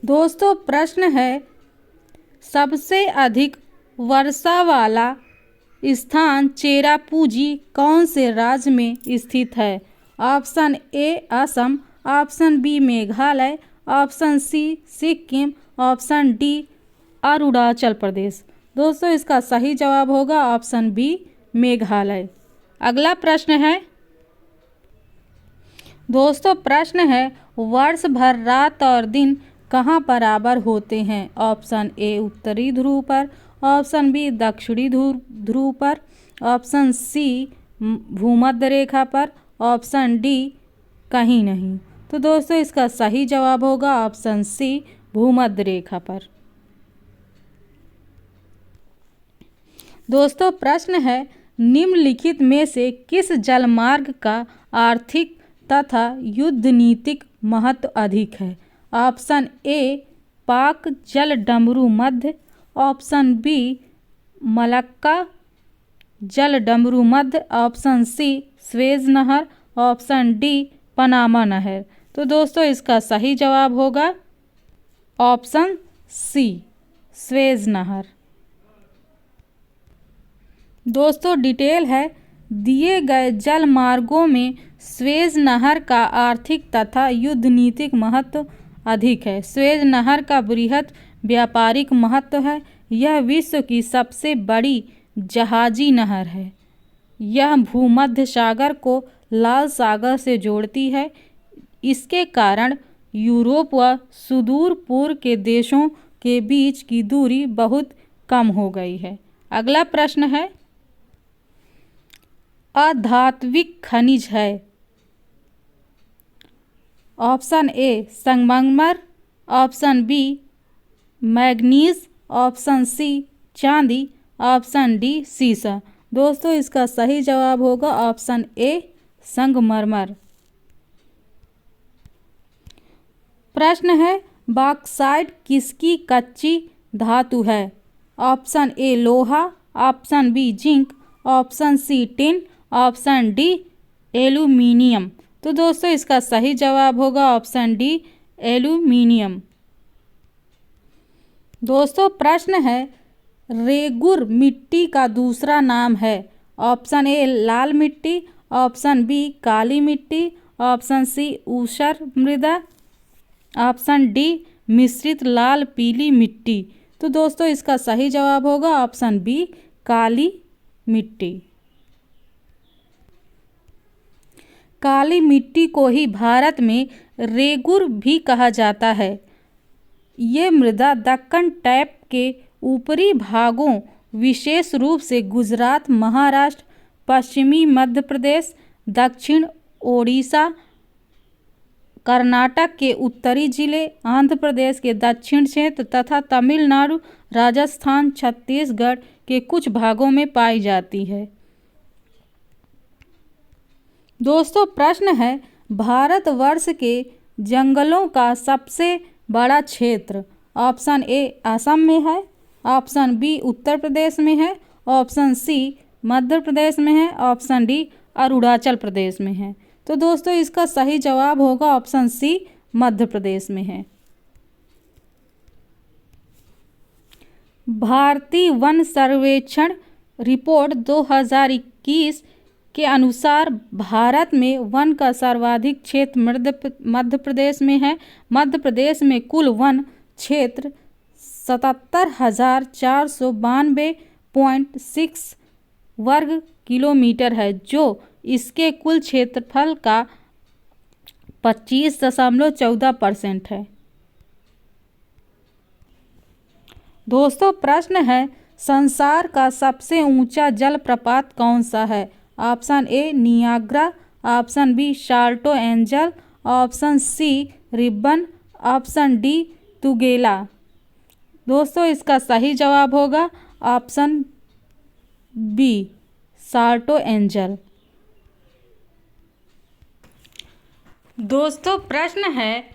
दोस्तों प्रश्न है, सबसे अधिक वर्षा वाला स्थान चेरापूंजी कौन से राज्य में स्थित है? Option A Assam, option B Meghalaya, option C Sikkim, option D Arunachal Pradesh. दोस्तों इसका सही जवाब होगा ऑप्शन बी मेघालय। अगला प्रश्न है, दोस्तों प्रश्न है, वर्ष भर रात और दिन कहाँ बराबर होते हैं? ऑप्शन ए उत्तरी ध्रुव पर, ऑप्शन बी दक्षिणी ध्रुव पर, ऑप्शन सी भूमध्य रेखा पर, ऑप्शन डी कहीं नहीं। तो दोस्तों इसका सही जवाब होगा ऑप्शन सी भूमध्य रेखा पर। दोस्तों प्रश्न है, निम्नलिखित में से किस जलमार्ग का आर्थिक तथा युद्ध नीतिक महत्व अधिक है? ऑप्शन ए पाक जल डमरू मध्य, ऑप्शन बी मलक्का जल डमरू मध्य, ऑप्शन सी स्वेज नहर, ऑप्शन डी पनामा नहर। तो दोस्तों इसका सही जवाब होगा ऑप्शन सी स्वेज नहर। दोस्तों डिटेल है, दिए गए जल मार्गों में स्वेज नहर का आर्थिक तथा युद्ध नीतिक महत्व अधिक है। स्वेज नहर का बृहद व्यापारिक महत्व है। यह विश्व की सबसे बड़ी जहाजी नहर है। यह भूमध्य सागर को लाल सागर से जोड़ती है। इसके कारण यूरोप व सुदूर पूर्व के देशों के बीच की दूरी बहुत कम हो गई है। अगला प्रश्न है, अधात्विक खनिज है? ऑप्शन ए संगमरमर, option B manganese, option C चांदी, ऑप्शन डी सीसा। दोस्तों इसका सही जवाब होगा ऑप्शन ए संगमरमर। प्रश्न है, बॉक्साइट किसकी कच्ची धातु है? ऑप्शन ए लोहा, option B zinc, option C tin, option D aluminium. तो दोस्तों इसका सही जवाब होगा ऑप्शन डी एल्यूमिनियम। दोस्तों प्रश्न है, रेगुर मिट्टी का दूसरा नाम है? ऑप्शन ए लाल मिट्टी, ऑप्शन बी काली मिट्टी, ऑप्शन सी ऊसर मृदा, ऑप्शन डी मिश्रित लाल पीली मिट्टी। तो दोस्तों इसका सही जवाब होगा ऑप्शन बी काली मिट्टी। काली मिट्टी को ही भारत में रेगुर भी कहा जाता है। ये मृदा दक्कन टैप के ऊपरी भागों, विशेष रूप से गुजरात, महाराष्ट्र, पश्चिमी मध्य प्रदेश, दक्षिण ओडिशा, कर्नाटक के उत्तरी जिले, आंध्र प्रदेश के दक्षिण क्षेत्र तथा तमिलनाडु, राजस्थान, छत्तीसगढ़ के कुछ भागों में पाई जाती है। दोस्तों प्रश्न है, भारतवर्ष के जंगलों का सबसे बड़ा क्षेत्र? ऑप्शन ए असम में है, ऑप्शन बी उत्तर प्रदेश में है, ऑप्शन सी मध्य प्रदेश में है, ऑप्शन डी अरुणाचल प्रदेश में है। तो दोस्तों इसका सही जवाब होगा ऑप्शन सी मध्य प्रदेश में है। भारतीय वन सर्वेक्षण रिपोर्ट 2021 के अनुसार भारत में वन का सर्वाधिक क्षेत्र मध्य प्रदेश में है। मध्य प्रदेश में कुल वन क्षेत्र 77,492.6 वर्ग किलोमीटर है, जो इसके कुल क्षेत्रफल का 25.14% है। दोस्तों प्रश्न है, संसार का सबसे ऊंचा जलप्रपात कौन सा है? Option A Niagara, option B Salto Angel, option C Ribbon, option D Tugela. दोस्तों इसका सही जवाब होगा ऑप्शन बी साल्टो एंजल। दोस्तों प्रश्न है,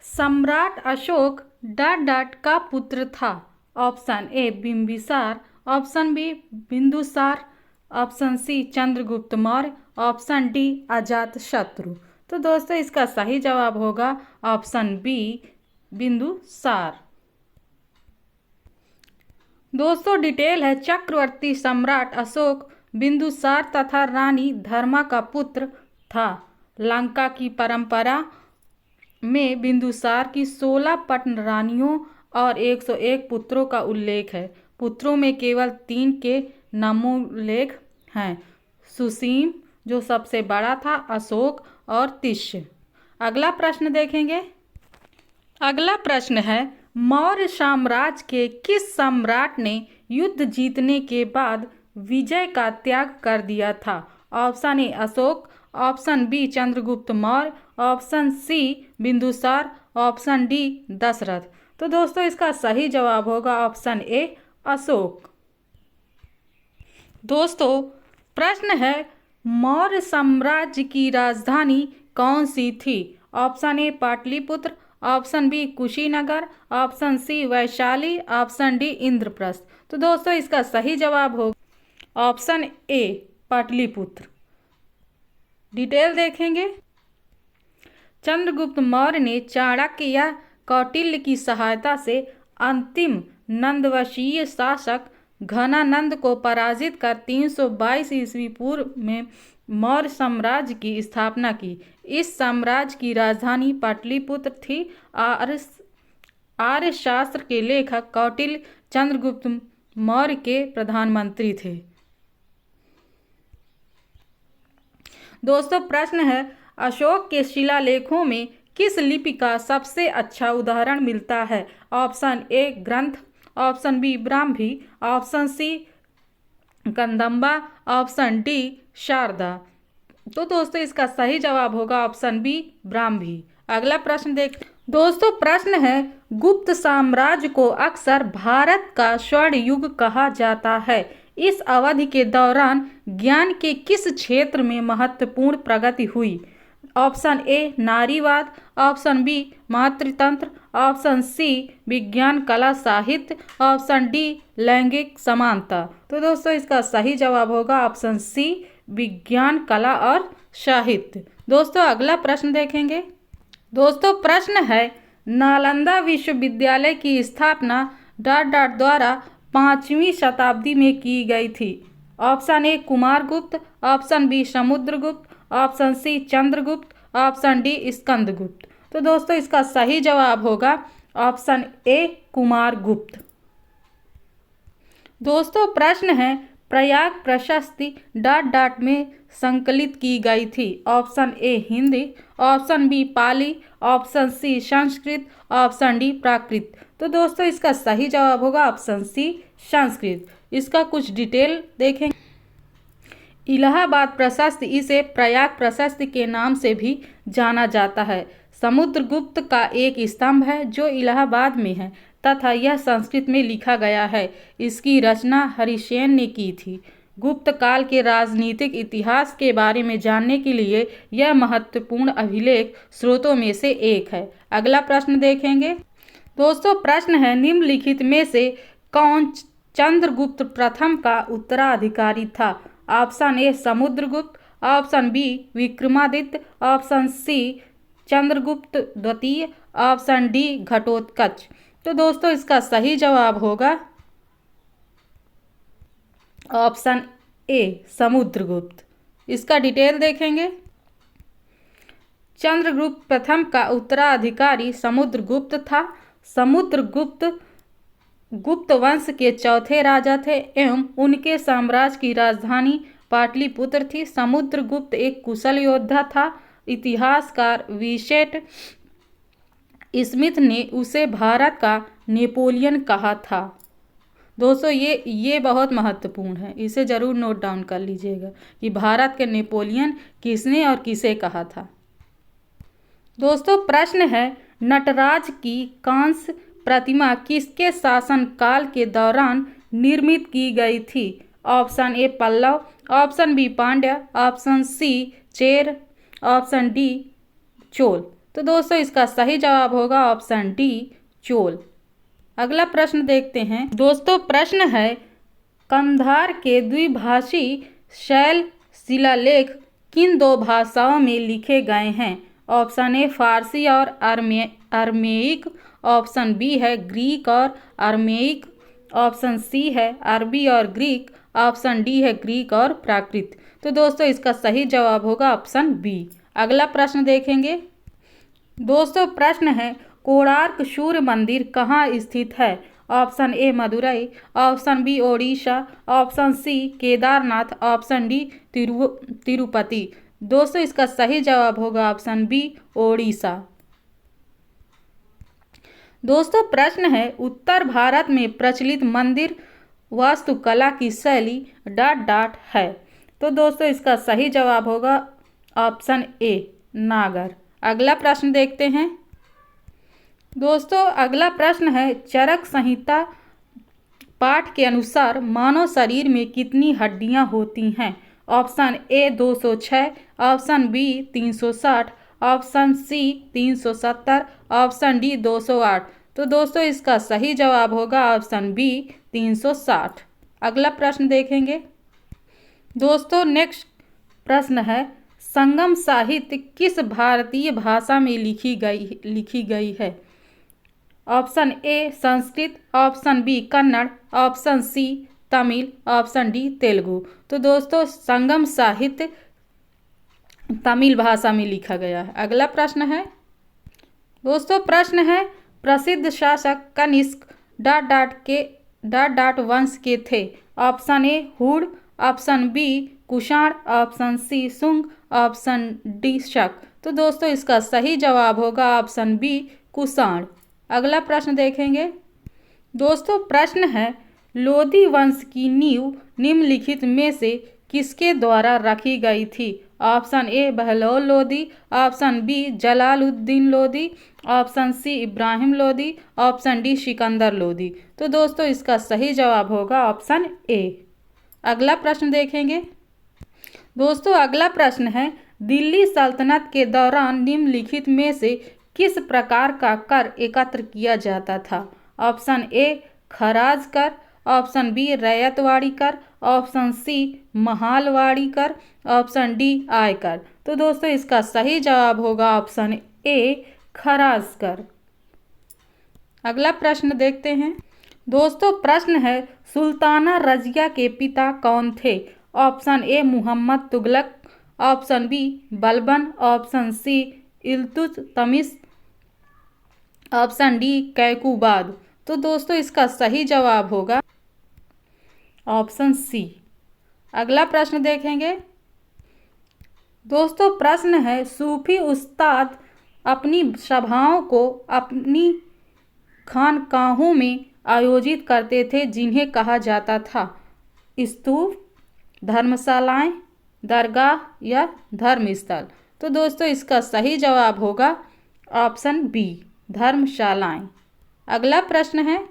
सम्राट अशोक डॉट का पुत्र था? Option A Bimbisara, option B Bindusara, option C Chandragupta Maurya, option D Ajatashatru. तो दोस्तों इसका सही जवाब होगा ऑप्शन बी बिंदुसार। दोस्तों डिटेल है, चक्रवर्ती सम्राट अशोक बिंदुसार तथा रानी धर्मा का पुत्र था। लंका की परंपरा में बिंदुसार की 16 पटन रानियों और 101 पुत्रों का उल्लेख है। पुत्रों में केवल 3 के नामोल्लेख हैं, सुसीम जो सबसे बड़ा था, अशोक और तिष्य। अगला प्रश्न देखेंगे। अगला प्रश्न है, मौर्य साम्राज्य के किस सम्राट ने युद्ध जीतने के बाद विजय का त्याग कर दिया था? Option A Ashoka, option B Chandragupta Maurya, option C Bindusara, option D Dasharatha. तो दोस्तों इसका सही जवाब होगा ऑप्शन ए अशोक। दोस्तों प्रश्न है, मौर्य साम्राज्य की राजधानी कौन सी थी? Option A Pataliputra, option B Kushinagar, option C Vaishali, option D Indraprastha. तो दोस्तों इसका सही जवाब होगा ऑप्शन ए पाटलिपुत्र। डिटेल देखेंगे। चंद्रगुप्त मौर्य ने चाणक्य या कौटिल्य की सहायता से अंतिम नंदवंशीय शासक घनानंद को पराजित कर 322 ईस्वी पूर्व में मौर्य साम्राज्य की स्थापना की। इस साम्राज्य की राजधानी पाटलिपुत्र थी। आर्य शास्त्र के लेखक कौटिल्य चंद्रगुप्त मौर्य के प्रधानमंत्री थे। दोस्तों प्रश्न है, अशोक के शिलालेखों में किस लिपि का सबसे अच्छा उदाहरण मिलता है? Option A Grantha, option B Brahmi, option C Kadamba, option D Sharada. तो दोस्तों इसका सही जवाब होगा ऑप्शन बी ब्राह्मी। अगला प्रश्न देख। दोस्तों प्रश्न है, गुप्त साम्राज्य को अक्सर भारत का स्वर्ण युग कहा जाता है। इस अवधि के दौरान ज्ञान के किस क्षेत्र में महत्वपूर्ण प्रगति हुई? ऑप्शन ए नारीवाद, ऑप्शन बी मातृतंत्र, ऑप्शन सी विज्ञान कला साहित्य, ऑप्शन डी लैंगिक समानता। तो दोस्तों इसका सही जवाब होगा ऑप्शन सी विज्ञान कला और साहित्य। दोस्तों अगला प्रश्न देखेंगे। दोस्तों प्रश्न है, नालंदा विश्वविद्यालय की स्थापना द्वारा 5वीं शताब्दी में की गई थी। Option A Kumaragupta, option B Samudragupta, option C Chandragupta, option D Skandagupta. तो दोस्तों इसका सही जवाब होगा ऑप्शन ए कुमारगुप्त। दोस्तों प्रश्न है, प्रयाग प्रशस्ति में संकलित की गई थी। Option A Hindi, option B Pali, option C Sanskrit, option D Prakrit. तो दोस्तों इसका सही जवाब होगा ऑप्शन सी संस्कृत। इसका कुछ डिटेल देखें। इलाहाबाद प्रशस्ति, इसे प्रयाग प्रशस्ति के नाम से भी जाना जाता है, समुद्रगुप्त का एक स्तंभ है जो इलाहाबाद में है तथा यह संस्कृत में लिखा गया है। इसकी रचना हरिसेन ने की थी। गुप्त काल के राजनीतिक इतिहास के बारे में जानने के लिए यह महत्वपूर्ण अभिलेख स्रोतों में से एक है। अगला प्रश्न देखेंगे। दोस्तों प्रश्न है, निम्नलिखित में से कौन चंद्रगुप्त प्रथम का उत्तराधिकारी था? Option A Samudragupta, option B Vikramaditya, option C Chandragupta द्वितीय, ऑप्शन डी घटोत्कच। तो दोस्तों इसका सही जवाब होगा ऑप्शन ए समुद्रगुप्त। इसका डिटेल देखेंगे। चंद्रगुप्त प्रथम का उत्तराधिकारी समुद्रगुप्त था। समुद्रगुप्त गुप्त वंश के चौथे राजा थे एवं उनके साम्राज्य की राजधानी पाटलिपुत्र थी। समुद्रगुप्त एक कुशल योद्धा था। इतिहासकार विसेट स्मिथ ने उसे भारत का नेपोलियन कहा था। दोस्तों ये बहुत महत्वपूर्ण है, इसे जरूर नोट डाउन कर लीजिएगा कि भारत के नेपोलियन किसने और किसे कहा था। दोस्तों प्रश्न है, नटराज की कांस्य प्रतिमा किसके शासनकाल के दौरान निर्मित की गई थी? Option A Pallava, option B Pandya, option C Chera, option D Chola. तो दोस्तों इसका सही जवाब होगा ऑप्शन डी चोल। अगला प्रश्न देखते हैं। दोस्तों प्रश्न है, कंधार के द्विभाषी शैल शिलालेख किन दो भाषाओं में लिखे गए हैं? ऑप्शन ए फारसी और अरमेइक, ऑप्शन बी है ग्रीक और अरमेइक, ऑप्शन सी है अरबी और ग्रीक, ऑप्शन डी है ग्रीक और प्राकृत। तो दोस्तों इसका सही जवाब होगा ऑप्शन बी। अगला प्रश्न देखेंगे दोस्तों, प्रश्न है कोणार्क सूर्य मंदिर कहाँ स्थित है? Option A Madurai, option B Odisha, option C Kedarnath, option D Tirupati. दोस्तों इसका सही जवाब होगा ऑप्शन बी ओडिशा। दोस्तों प्रश्न है उत्तर भारत में प्रचलित मंदिर वास्तुकला की शैली डॉट डॉट है। तो दोस्तों इसका सही जवाब होगा ऑप्शन ए नागर। अगला प्रश्न देखते हैं दोस्तों, अगला प्रश्न है चरक संहिता पाठ के अनुसार मानव शरीर में कितनी हड्डियां होती हैं? Option A 206, option B 360, option C 370, option D 208। तो दोस्तों इसका सही जवाब होगा ऑप्शन बी 360। अगला प्रश्न देखेंगे दोस्तों, नेक्स्ट प्रश्न है संगम साहित्य किस भारतीय भाषा में लिखी गई है? Option A Sanskrit, option B Kannada, option C Tamil, option D Telugu. तो दोस्तों संगम साहित्य तमिल भाषा में लिखा गया है। अगला प्रश्न है दोस्तों, प्रश्न है प्रसिद्ध शासक कनिष्क डॉट डॉट वंश के थे। ऑप्शन ए हुड़, option B Kushan, option C Shunga, option D Shaka. तो दोस्तों इसका सही जवाब होगा ऑप्शन बी कुषाण। अगला प्रश्न देखेंगे दोस्तों, प्रश्न है लोदी वंश की नींव निम्नलिखित में से किसके द्वारा रखी गई थी? Option A Bahlol Lodi, option B Jalaluddin Lodi, option C Ibrahim Lodi, option D Sikandar Lodi. तो दोस्तों इसका सही जवाब होगा ऑप्शन ए। अगला प्रश्न देखेंगे दोस्तों, अगला प्रश्न है दिल्ली सल्तनत के दौरान निम्नलिखित में से किस प्रकार का कर एकत्र किया जाता था? ऑप्शन ए खराज कर, ऑप्शन बी रैयतवाड़ी कर, ऑप्शन सी महालवाड़ी कर, ऑप्शन डी आयकर। तो दोस्तों इसका सही जवाब होगा ऑप्शन ए खराज कर। अगला प्रश्न देखते हैं दोस्तों, प्रश्न है सुल्ताना रजिया के पिता कौन थे? Option A Muhammad Tughlaq, option B Balban, option C Iltutmish, option D Kaiqubad. तो दोस्तों इसका सही जवाब होगा ऑप्शन सी। अगला प्रश्न देखेंगे दोस्तों, प्रश्न है सूफी उस्ताद अपनी सभाओं को अपनी खानकाहों में आयोजित करते थे जिन्हें कहा जाता था स्तूप, धर्मशालाएं, दरगाह या धर्मस्थल। तो दोस्तों इसका सही जवाब होगा ऑप्शन बी धर्मशालाएं। अगला प्रश्न है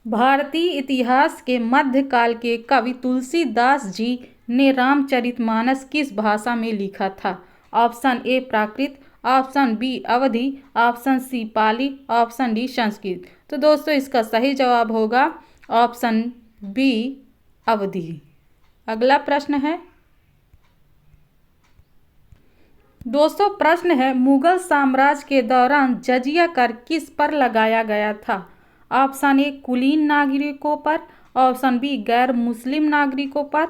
भारतीय इतिहास के मध्यकाल के कवि तुलसीदास जी ने रामचरितमानस किस भाषा में लिखा था? Option A Prakrit, option B Awadhi, option C Pali, option D Sanskrit. तो दोस्तों इसका सही जवाब होगा ऑप्शन बी अवधी। अगला प्रश्न है दोस्तों, प्रश्न है मुगल साम्राज्य के दौरान जजिया कर किस पर लगाया गया था? ऑप्शन ए कुलीन नागरिकों पर, ऑप्शन बी गैर मुस्लिम नागरिकों पर,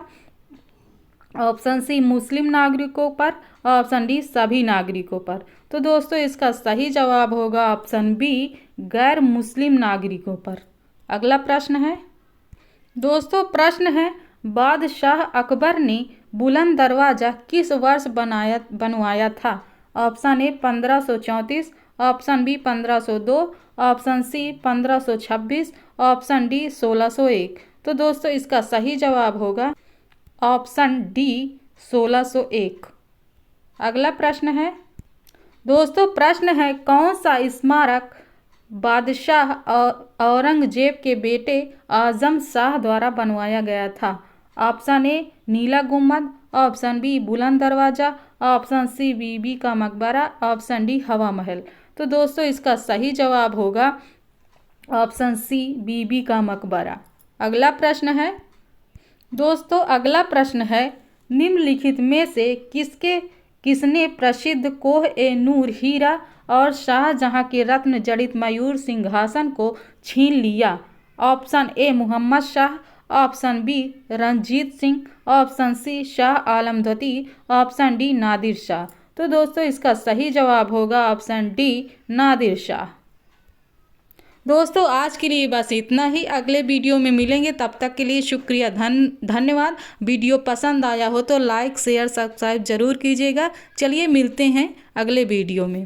ऑप्शन सी मुस्लिम नागरिकों पर, ऑप्शन डी सभी नागरिकों पर। तो दोस्तों इसका सही जवाब होगा ऑप्शन बी गैर मुस्लिम नागरिकों पर। अगला प्रश्न है दोस्तों, प्रश्न है बादशाह अकबर ने बुलंद दरवाजा किस वर्ष बनवाया था? Option A 1534, option B 1502, option C 1526, option D 1601। तो दोस्तों इसका सही जवाब होगा ऑप्शन डी 1601। अगला प्रश्न है दोस्तों, प्रश्न है कौन सा स्मारक बादशाह औरंगजेब के बेटे आजम शाह द्वारा बनवाया गया था? ऑप्शन ए नीला गुम्बद, ऑप्शन बी बुलंद दरवाजा, ऑप्शन सी बीबी का मकबरा, ऑप्शन डी हवा महल। तो दोस्तों इसका सही जवाब होगा ऑप्शन सी बीबी का मकबरा। अगला प्रश्न है दोस्तों, अगला प्रश्न है निम्नलिखित में से किसने प्रसिद्ध कोह ए नूर हीरा और शाहजहां के रत्न जड़ित मयूर सिंहासन को छीन लिया? Option A Mohammad Shah, option B Ranjit Singh, option C Shah Alam द्वितीय, ऑप्शन डी नादिर शाह। तो दोस्तों इसका सही जवाब होगा ऑप्शन डी नादिर शाह। दोस्तों आज के लिए बस इतना ही, अगले वीडियो में मिलेंगे, तब तक के लिए शुक्रिया, धन्यवाद। वीडियो पसंद आया हो तो लाइक शेयर सब्सक्राइब जरूर कीजिएगा। चलिए मिलते हैं अगले वीडियो में।